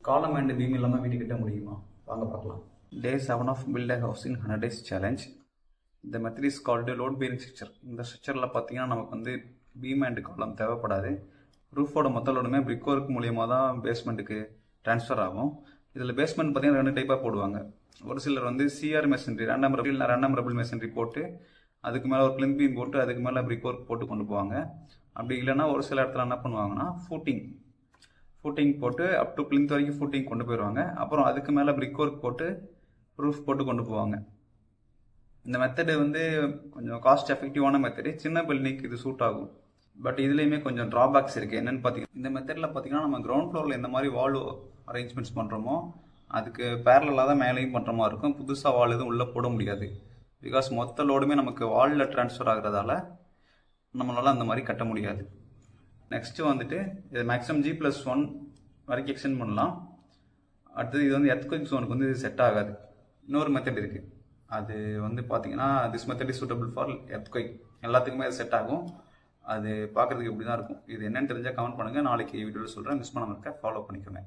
காலம் and beam இல்லாமல் வீடு கட்ட முடியுமா? வாங்க பார்க்கலாம். Day 7 of Build a House in 100 Days Challenge. இந்த method is called load bearing structure. இந்த ஸ்ட்ரக்சரில் பார்த்தீங்கன்னா நமக்கு வந்து பீம் அண்ட் காலம் தேவைப்படாது. ரூஃபோட மொத்த லோடுமே பிரிக் ஒர்க் மூலியமாக தான் பேஸ்மெண்ட்டுக்கு ட்ரான்ஸ்ஃபர் ஆகும். இதில் பேஸ்மெண்ட் பார்த்தீங்கன்னா 2 டைப்பாக போடுவாங்க. ஒரு சிலர் வந்து CR machinery random rumble machinery போட்டு அதுக்கு மேலே ஒரு பிளிந்த் பீம் போட்டு அதுக்கு மேலே பிரிக் ஒர்க் போட்டு கொண்டு போவாங்க. அப்படி இல்லைன்னா ஒரு சில இடத்துல என்ன பண்ணுவாங்கன்னா ஃபூட்டிங் போட்டு அப் டு பிளிந்த் வரைக்கும் ஃபூட்டிங் கொண்டு போயிடுவாங்க. அப்புறம் அதுக்கு மேலே பிரிக் ஒர்க் போட்டு ரூஃப் போட்டு கொண்டு போவாங்க. இந்த மெத்தடு வந்து கொஞ்சம் காஸ்ட் எஃபெக்டிவான மெத்தடு. சின்ன பில்டிங்க்கு இது சூட் ஆகும். பட் இதுலேயுமே கொஞ்சம் ட்ராபேக்ஸ் இருக்குது. என்னென்னு பார்த்தீங்கன்னா, இந்த மெத்தடில் பார்த்தீங்கன்னா நம்ம கிரவுண்ட் ஃப்ளோரில் எந்த மாதிரி வால் அரேஞ்ச்மெண்ட்ஸ் பண்ணுறோமோ அதுக்கு பேரலாக தான் மேலேயும் பண்ணுற மாதிரி இருக்கும். புதுசாக வால் எதுவும் உள்ளே போட முடியாது. பிகாஸ் மொத்த லோடுமே நமக்கு வாலில் ட்ரான்ஸ்ஃபர் ஆகிறதால நம்மளால் அந்த மாதிரி கட்ட முடியாது. நெக்ஸ்ட்டு வந்துட்டு இது மேக்ஸிமம் G+1 வரைக்கும் எக்ஸ்டெண்ட் பண்ணலாம். அடுத்தது இது வந்து எர்த்குவேக் ஜோனுக்கு வந்து இது செட் ஆகாது. இன்னொரு மெத்தட் இருக்குது. அது வந்து பார்த்தீங்கன்னா this method is suitable for earthquake. எல்லாத்துக்குமே அது செட் ஆகும். அது பார்க்குறதுக்கு இப்படி தான் இருக்கும். இது என்னென்னு தெரிஞ்சால் கமெண்ட் பண்ணுங்கள். நாளைக்கு வீடியோவில் சொல்கிறேன். மிஸ் பண்ணாமல் இருக்க ஃபாலோ பண்ணிக்கோங்க.